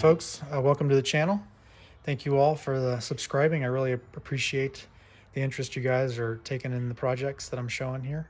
folks. Welcome to the channel. Thank you all for the subscribing. I really appreciate the interest you guys are taking in the projects that I'm showing here.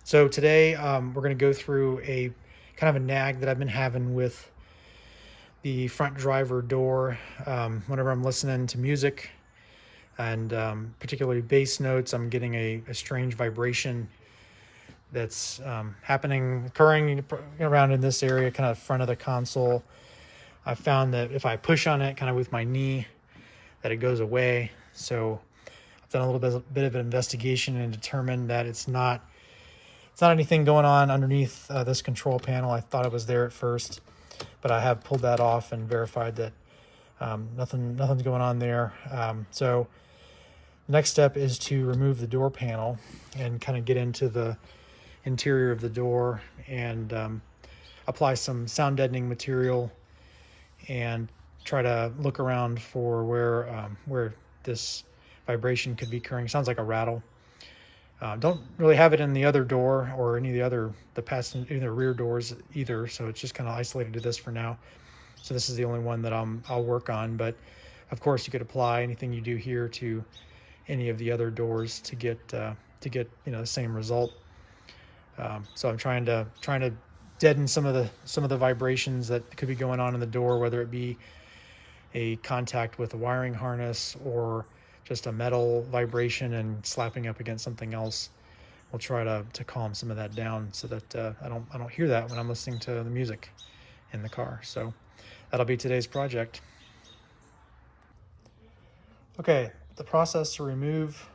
So today we're going to go through a kind of a nag that I've been having with the front driver door. Whenever I'm listening to music and particularly bass notes, I'm getting a strange vibration that's occurring around in this area, kind of front of the console. I found that if I push on it kind of with my knee, that it goes away. So I've done a little bit of an investigation and determined that it's not anything going on underneath this control panel. I thought it was there at first, but I have pulled that off and verified that nothing's going on there. So next step is to remove the door panel and kind of get into the interior of the door and apply some sound deadening material and try to look around for where this vibration could be occurring. Sounds like a rattle. Don't really have it in the other door or any of the rear doors either, so it's just kind of isolated to this for now. So this is the only one that I'll work on, but of course you could apply anything you do here to any of the other doors to get the same result. So I'm trying to deaden some of the vibrations that could be going on in the door, whether it be a contact with a wiring harness or just a metal vibration and slapping up against something else. We'll try to calm some of that down so that I don't hear that when I'm listening to the music in the car. So that'll be today's project. Okay, the process to remove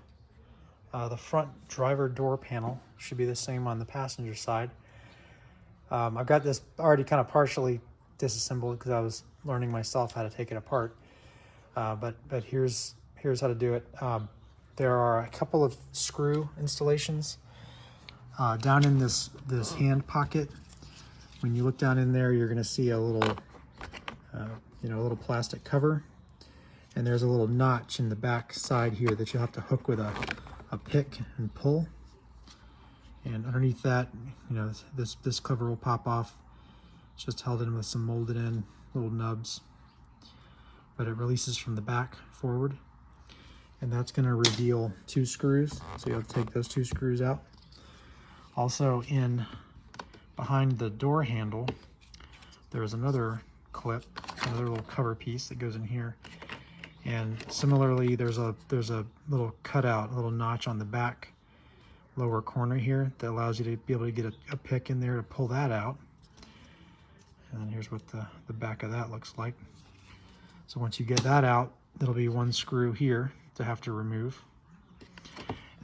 the front driver door panel should be the same on the passenger side. I've got this already kind of partially disassembled because I was learning myself how to take it apart. But here's how to do it. There are a couple of screw installations down in this hand pocket. When you look down in there, you're going to see a little little plastic cover, and there's a little notch in the back side here that you'll have to hook with a pick and pull. And underneath that, this cover will pop off. It's just held in with some molded in little nubs, but it releases from the back forward, and that's going to reveal 2 screws. So you'll have to take those 2 screws out. Also, behind the door handle, there's another clip, another little cover piece that goes in here. And similarly, there's a little cutout, a little notch on the back lower corner here that allows you to be able to get a pick in there to pull that out. And then here's what the back of that looks like. So once you get that out, there'll be 1 screw here to have to remove.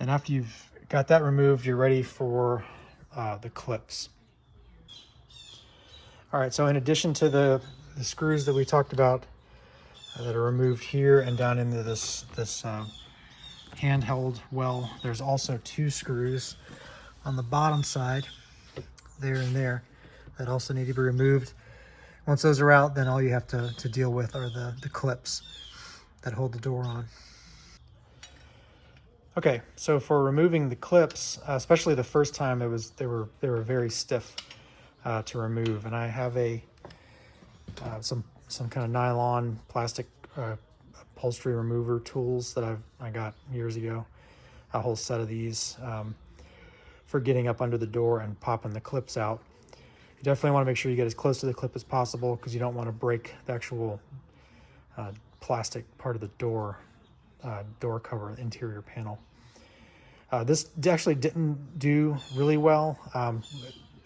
And after you've got that removed, you're ready for the clips. All right, so in addition to the screws that we talked about that are removed here and down into this handheld well, there's also 2 screws on the bottom side, there and there, that also need to be removed. Once those are out, then all you have to deal with are the clips that hold the door on. Okay, so for removing the clips, especially the first time, they were very stiff to remove, and I have some kind of nylon plastic upholstery remover tools that I got years ago, a whole set of these for getting up under the door and popping the clips out. You definitely want to make sure you get as close to the clip as possible because you don't want to break the actual plastic part of the door cover, interior panel. This actually didn't do really well,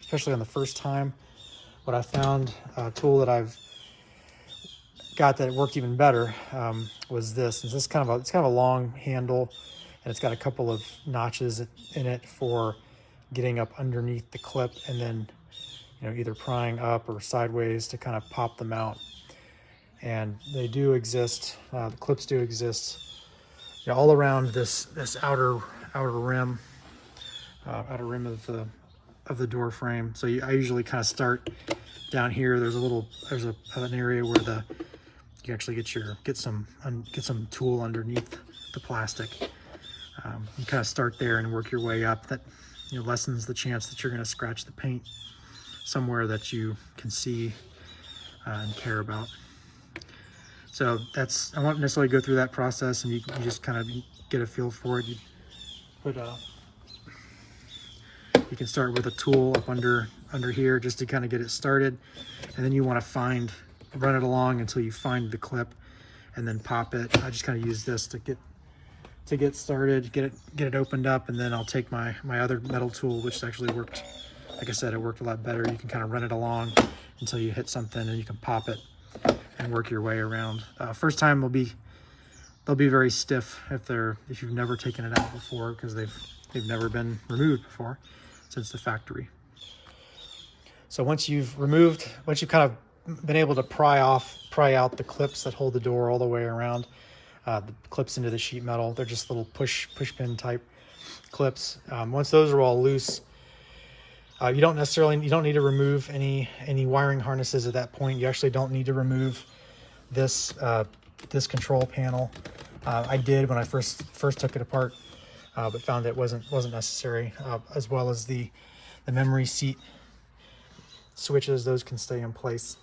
especially on the first time. What I found, a tool that I've got that worked even better was this. It's kind of a long handle, and it's got a couple of notches in it for getting up underneath the clip and then either prying up or sideways to kind of pop them out. And they do exist. The clips do exist all around this outer rim of the door frame. So I usually kind of start down here. There's an area where you actually get some tool underneath the plastic. You kind of start there and work your way up. That lessens the chance that you're going to scratch the paint somewhere that you can see and care about. So I won't necessarily go through that process, and you just kind of get a feel for it. You can start with a tool up under here just to kind of get it started, and then you want to run it along until you find the clip, and then pop it. I just kind of use this to get started, get it opened up, and then I'll take my other metal tool, which actually worked. Like I said, it worked a lot better. You can kind of run it along until you hit something, and you can pop it and work your way around. First time they'll be very stiff if you've never taken it out before, because they've never been removed before since the factory. So once you've kind of been able to pry out the clips that hold the door all the way around, the clips into the sheet metal, they're just little push pin type clips. Once those are all loose, you don't need to remove any wiring harnesses at that point. You actually don't need to remove this control panel. I did when I first took it apart, but found it wasn't necessary. As well as the memory seat switches, those can stay in place.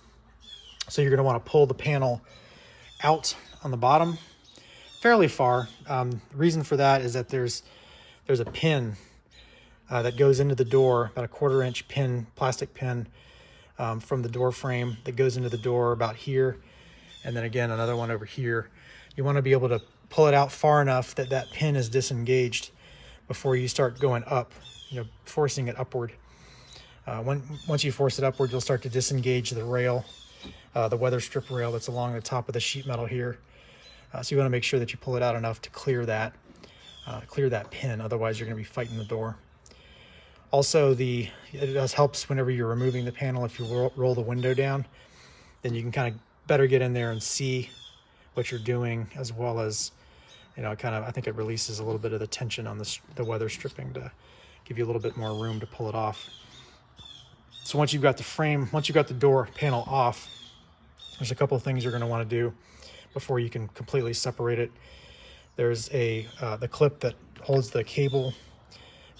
So you're going to want to pull the panel out on the bottom fairly far. The reason for that is that there's a pin that goes into the door, about a 1/4 inch pin, plastic pin, from the door frame that goes into the door about here, and then again another one over here. You want to be able to pull it out far enough that that pin is disengaged before you start going up, forcing it upward. Once you force it upward, you'll start to disengage the rail, the weather strip rail that's along the top of the sheet metal here. So you want to make sure that you pull it out enough to clear that pin. Otherwise, you're going to be fighting the door. Also, it helps whenever you're removing the panel. If you roll the window down, then you can kind of better get in there and see what you're doing, as well as, I think it releases a little bit of the tension on the weather stripping to give you a little bit more room to pull it off. So once you've got the door panel off, there's a couple of things you're going to want to do before you can completely separate it. There's the clip that holds the cable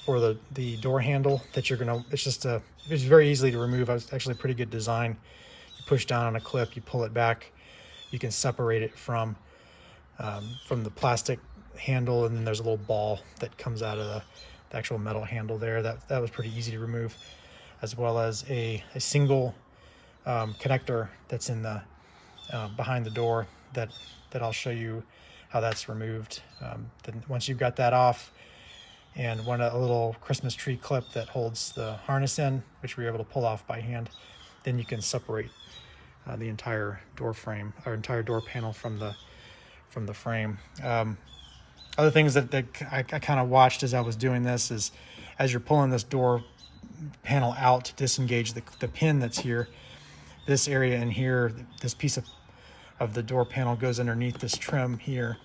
for the door handle that it's very easy to remove. It's actually a pretty good design. You push down on a clip, you pull it back, you can separate it from the plastic handle, and then there's a little ball that comes out of the actual metal handle there. That was pretty easy to remove, as well as a single connector that's in the behind the door that I'll show you how that's removed. Then once you've got that off, and a little Christmas tree clip that holds the harness in, which we were able to pull off by hand, then you can separate the entire door frame, or entire door panel from the frame. Other things that I kind of watched as I was doing this is, as you're pulling this door panel out to disengage the pin that's here, this area in here, this piece of the door panel goes underneath this trim here.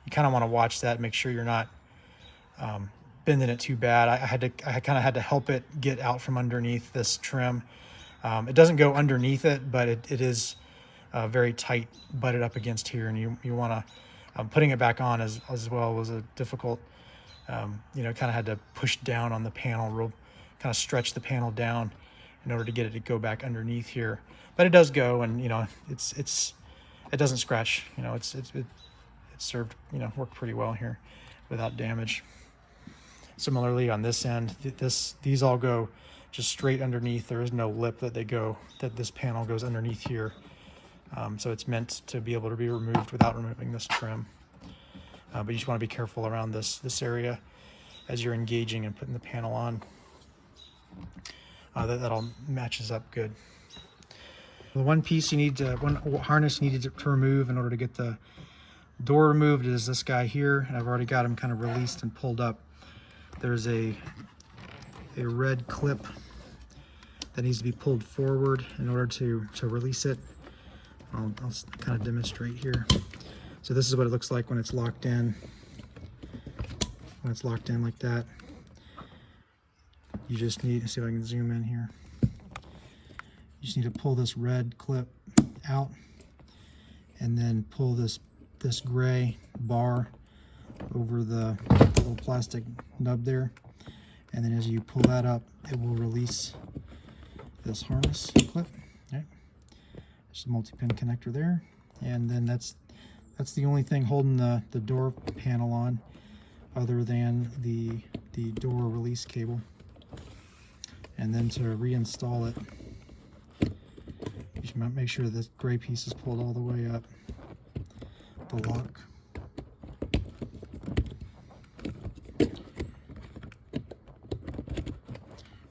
You kind of want to watch that, make sure you're not bending it too bad. I kind of had to help it get out from underneath this trim. It doesn't go underneath it, but it is very tight, butted up against here, and you want to, putting it back on as well was a difficult, kind of had to push down on the panel, kind of stretch the panel down in order to get it to go back underneath here. But it does go, and it doesn't scratch. It served, worked pretty well here without damage. Similarly on this end, these all go just straight underneath. There is no lip that this panel goes underneath here. So it's meant to be able to be removed without removing this trim. But you just want to be careful around this area as you're engaging and putting the panel on. That all matches up good. The one piece one harness you needed to remove in order to get the door removed is this guy here, and I've already got him kind of released and pulled up. There's a red clip that needs to be pulled forward in order to release it. I'll kind of demonstrate here. So this is what it looks like when it's locked in. When it's locked in like that, you just need to see if I can zoom in here. You just need to pull this red clip out, and then pull this gray bar over the little plastic nub there, and then as you pull that up, it will release this harness clip. Right? There's a multi-pin connector there, and then that's the only thing holding the door panel on, other than the door release cable. And then to reinstall it, you should make sure this gray piece is pulled all the way up the lock.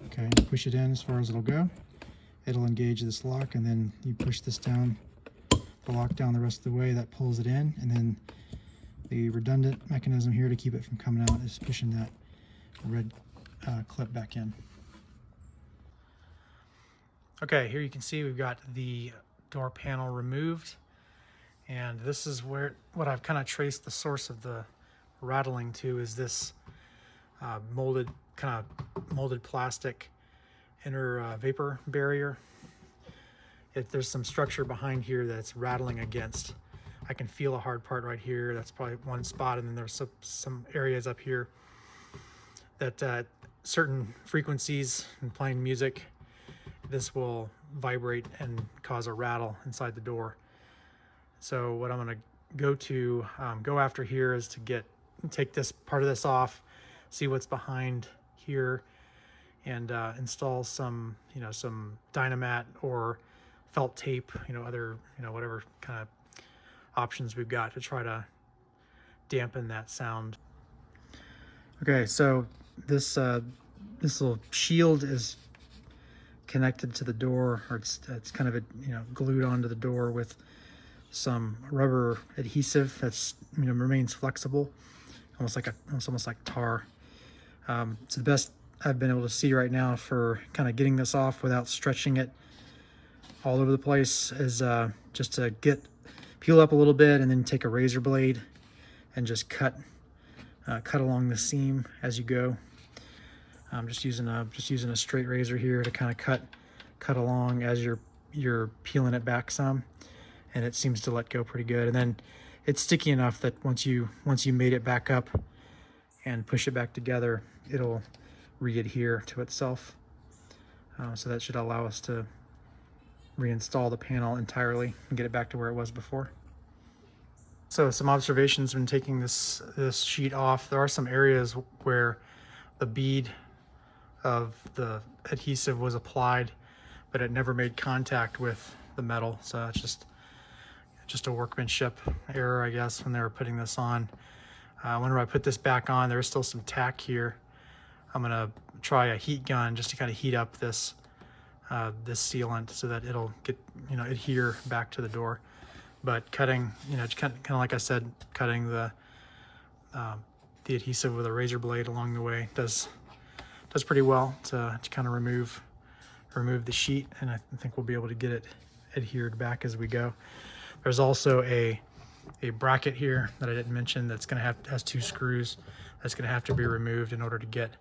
Okay, push it in as far as it'll go. It'll engage this lock, and then you push this down, the lock down the rest of the way, that pulls it in, and then the redundant mechanism here to keep it from coming out is pushing that red clip back in. Okay, here you can see we've got the door panel removed, and this is what I've kind of traced the source of the rattling to, is this molded plastic inner vapor barrier. There's some structure behind here that's rattling against. I can feel a hard part right here. That's probably one spot, and then there's some areas up here that certain frequencies and playing music, this will vibrate and cause a rattle inside the door. So what I'm going to go after here is to take this part of this off, see what's behind here, and install some Dynamat or felt tape, other whatever kind of options we've got to try to dampen that sound. Okay, so this little shield is connected to the door, or it's kind of glued onto the door with some rubber adhesive that's remains flexible, almost like tar. So the best I've been able to see right now for kind of getting this off without stretching it all over the place is just to peel up a little bit, and then take a razor blade and just cut along the seam as you go. I'm just using a straight razor here to kind of cut along as you're peeling it back some, and it seems to let go pretty good. And then it's sticky enough that once you made it back up and push it back together, it'll re-adhere to itself. So that should allow us to reinstall the panel entirely and get it back to where it was before. So some observations when taking this sheet off. There are some areas where the bead of the adhesive was applied, but it never made contact with the metal. So it's just a workmanship error, I guess, when they were putting this on. Whenever I put this back on, there's still some tack here. I'm gonna try a heat gun just to kind of heat up this sealant so that it'll get adhere back to the door. But cutting, just kind of like I said, cutting the adhesive with a razor blade along the way does pretty well to kind of remove the sheet, and I think we'll be able to get it adhered back as we go. There's also a bracket here that I didn't mention that's has 2 screws that's gonna have to be removed in order to get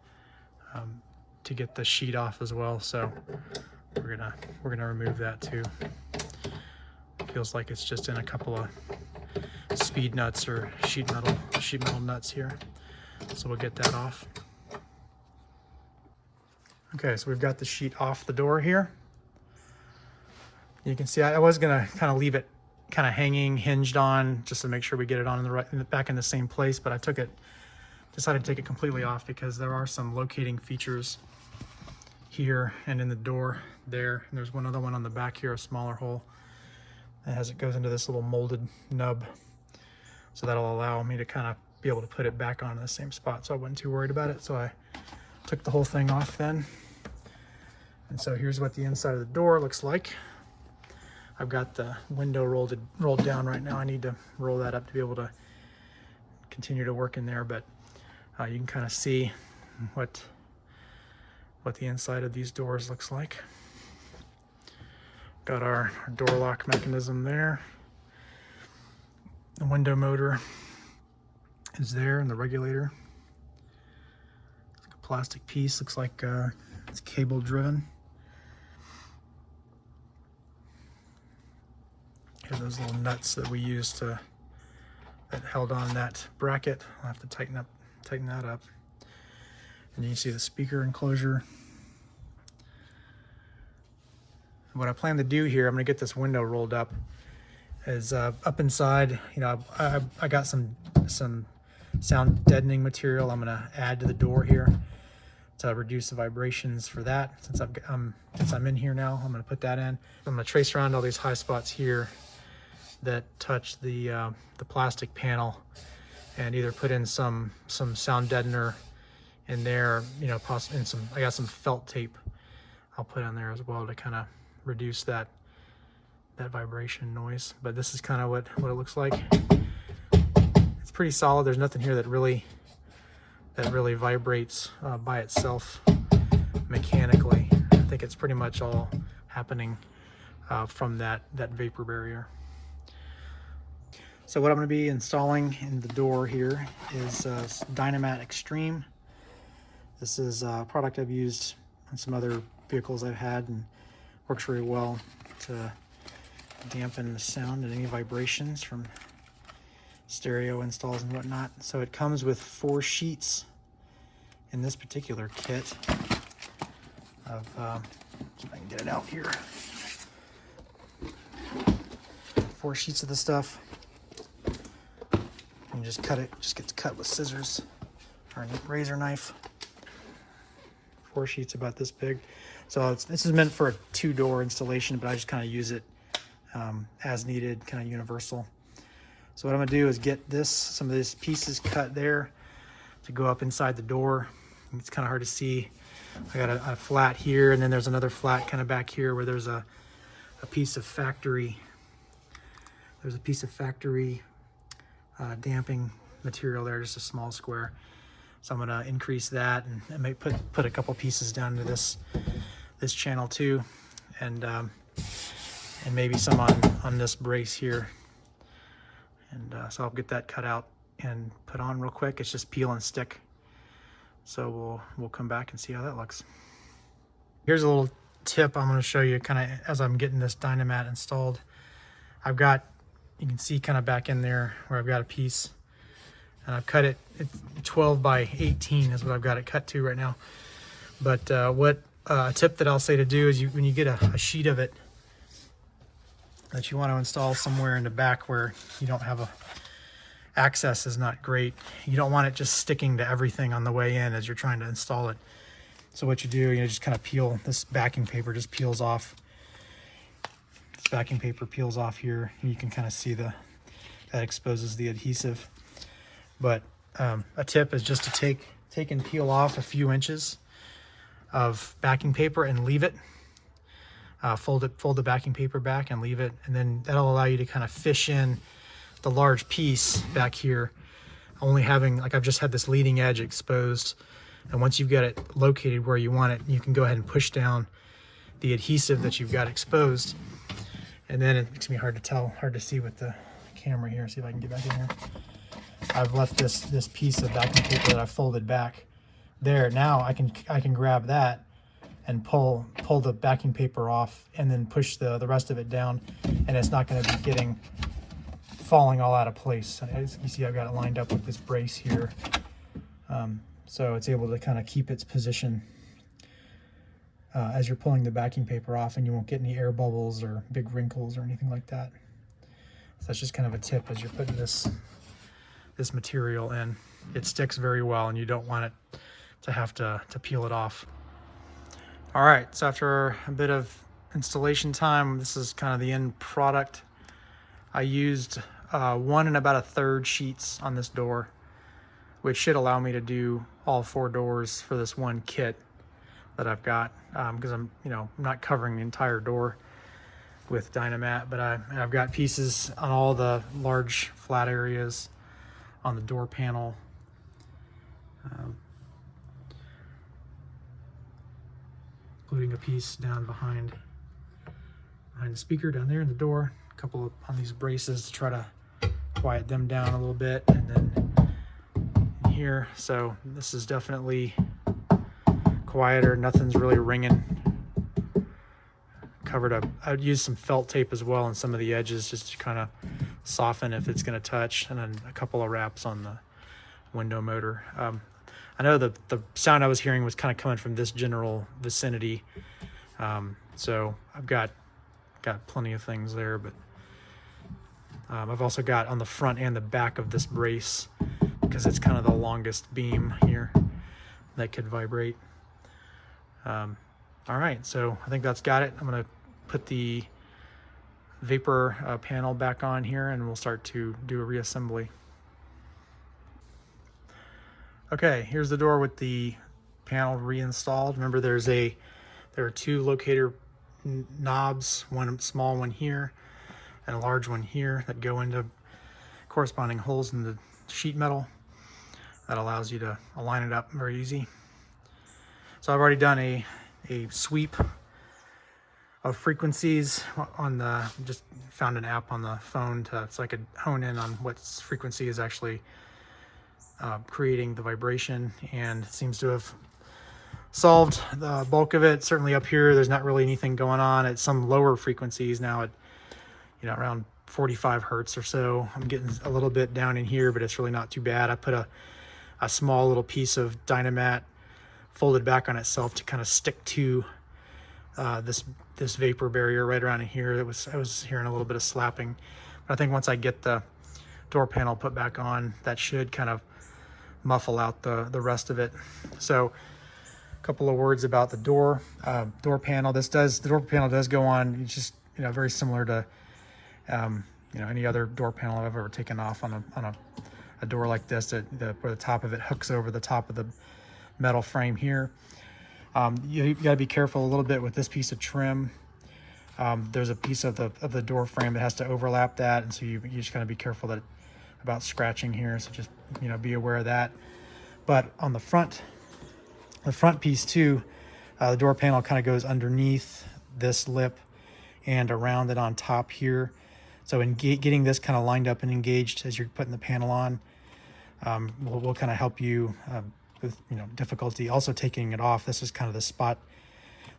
the sheet off as well. So we're gonna remove that too. Feels like it's just in a couple of speed nuts or sheet metal nuts here. So we'll get that off. Okay, so we've got the sheet off the door here. You can see I was gonna kind of leave it kind of hanging, hinged on, just to make sure we get it on back in the same place, but I decided to take it completely off because there are some locating features here and in the door there. And there's one other one on the back here, a smaller hole, as it goes into this little molded nub. So that'll allow me to kind of be able to put it back on in the same spot, so I wasn't too worried about it. So I took the whole thing off then. And so here's what the inside of the door looks like. I've got the window rolled down right now. I need to roll that up to be able to continue to work in there, but you can kind of see what the inside of these doors looks like. Got our door lock mechanism there. The window motor is there, and the regulator. It's like a plastic piece, looks like it's cable driven. Here's those little nuts that we used that held on that bracket. I'll have to tighten that up. And you can see the speaker enclosure. What I plan to do here, I'm gonna get this window rolled up, is up inside, you know, I got some sound deadening material I'm gonna add to the door here to reduce the vibrations for that. Since I'm in here now, I'm gonna put that in. I'm gonna trace around all these high spots here that touch the plastic panel, and either put in some sound deadener in there, you know, possibly, and I got some felt tape I'll put on there as well to kind of reduce that vibration noise. But this is kind of what it looks like. It's pretty solid. There's nothing here that really vibrates by itself mechanically. I think it's pretty much all happening from that vapor barrier. So what I'm going to be installing in the door here is Dynamat Extreme. This is a product I've used on some other vehicles I've had, and works very well to dampen the sound and any vibrations from stereo installs and whatnot. So it comes with 4 sheets in this particular kit of, see if I can get it out here. 4 sheets of the stuff. You just cut it, just gets cut with scissors or a razor knife. 4 sheets about this big. So this is meant for a 2-door installation, but I just kind of use it as needed, kind of universal. So what I'm gonna do is get some of these pieces cut there to go up inside the door. It's kind of hard to see. I got a flat here, and then there's another flat kind of back here where there's a piece of factory. There's a piece of factory damping material there, just a small square. So I'm gonna increase that, and I may put a couple pieces down to this channel too, and maybe some on this brace here. And so I'll get that cut out and put on real quick. It's just peel and stick. So we'll come back and see how that looks. Here's a little tip I'm going to show you kind of as I'm getting this Dynamat installed. I've got, you can see kind of back in there where I've got a piece, and I've cut it. It's 12 by 18 is what I've got it cut to right now. But a tip that I'll say to do is when you get a sheet of it that you want to install somewhere in the back where you don't have access is not great. You don't want it just sticking to everything on the way in as you're trying to install it. So what you do, you just kind of peel this backing paper, just peels off. This backing paper peels off here, and you can kind of see that exposes the adhesive. But a tip is just to take and peel off a few inches of backing paper and leave it. Fold the backing paper back and leave it, and then that'll allow you to kind of fish in the large piece back here, only having, like, I've just had this leading edge exposed, and once you've got it located where you want it, you can go ahead and push down the adhesive that you've got exposed. And then it makes me hard to see with the camera here. See if I can get back in here. I've left this piece of backing paper that I've folded back there. Now I can grab that and pull the backing paper off, and then push the rest of it down, and it's not going to be falling all out of place. As you see, I've got it lined up with this brace here, so it's able to kind of keep its position as you're pulling the backing paper off, and you won't get any air bubbles or big wrinkles or anything like that. So that's just kind of a tip as you're putting this material in. It sticks very well, and you don't want it to have to peel it off. All right, so after a bit of installation time, this is kind of the end product. I used 1 and about 1/3 sheets on this door, which should allow me to do all 4 doors for this one kit that I've got, because I'm not covering the entire door with Dynamat, but I've got pieces on all the large flat areas on the door panel. Including a piece down behind the speaker down there in the door, a couple on these braces to try to quiet them down a little bit, and then in here. So this is definitely quieter, nothing's really ringing. Covered up, I'd use some felt tape as well on some of the edges just to kind of soften if it's going to touch, and then a couple of wraps on the window motor. I know the sound I was hearing was kind of coming from this general vicinity, so I've got got plenty of things there, but I've also got on the front and the back of this brace, because it's kind of the longest beam here that could vibrate. All right, so I think that's got it. I'm gonna put the vapor panel back on here, and we'll start to do a reassembly. Okay, here's the door with the panel reinstalled. Remember, there are two locator knobs, one small one here and a large one here, that go into corresponding holes in the sheet metal. That allows you to align it up very easy. So I've already done a sweep of frequencies on the, just found an app on the phone so I could hone in on what frequency is actually creating the vibration, and it seems to have solved the bulk of it. Certainly up here, there's not really anything going on. At some lower frequencies now, at around 45 hertz or so, I'm getting a little bit down in here, but it's really not too bad. I put a small little piece of Dynamat folded back on itself to kind of stick to this vapor barrier right around in here. I was hearing a little bit of slapping, but I think once I get the door panel put back on, that should kind of muffle out the rest of it. So a couple of words about the door panel. The door panel does go on. It's just very similar to any other door panel I've ever taken off on a door like this, where the top of it hooks over the top of the metal frame here. You got to be careful a little bit with this piece of trim. There's a piece of the door frame that has to overlap that, and so you just got to be careful about scratching here. So just be aware of that. But on the front piece too, the door panel kind of goes underneath this lip and around it on top here. So in getting this kind of lined up and engaged as you're putting the panel on, will kind of help you with difficulty. Also taking it off, this is kind of the spot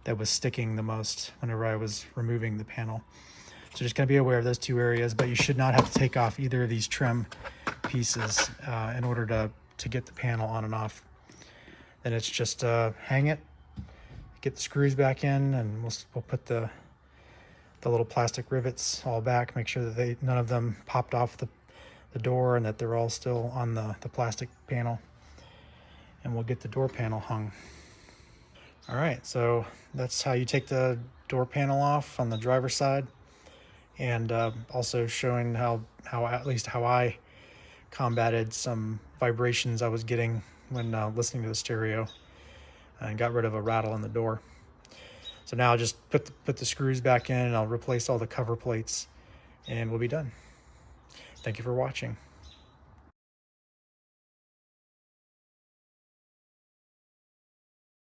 that was sticking the most whenever I was removing the panel. So just gotta be aware of those two areas, but you should not have to take off either of these trim pieces in order to get the panel on and off. Then it's just hang it, get the screws back in, and we'll put the little plastic rivets all back, make sure that none of them popped off the door, and that they're all still on the plastic panel, and we'll get the door panel hung. All right, so that's how you take the door panel off on the driver's side, and also showing how at least how I combated some vibrations I was getting when listening to the stereo, and got rid of a rattle in the door. So now I'll just put the screws back in, and I'll replace all the cover plates, and we'll be done. Thank you for watching.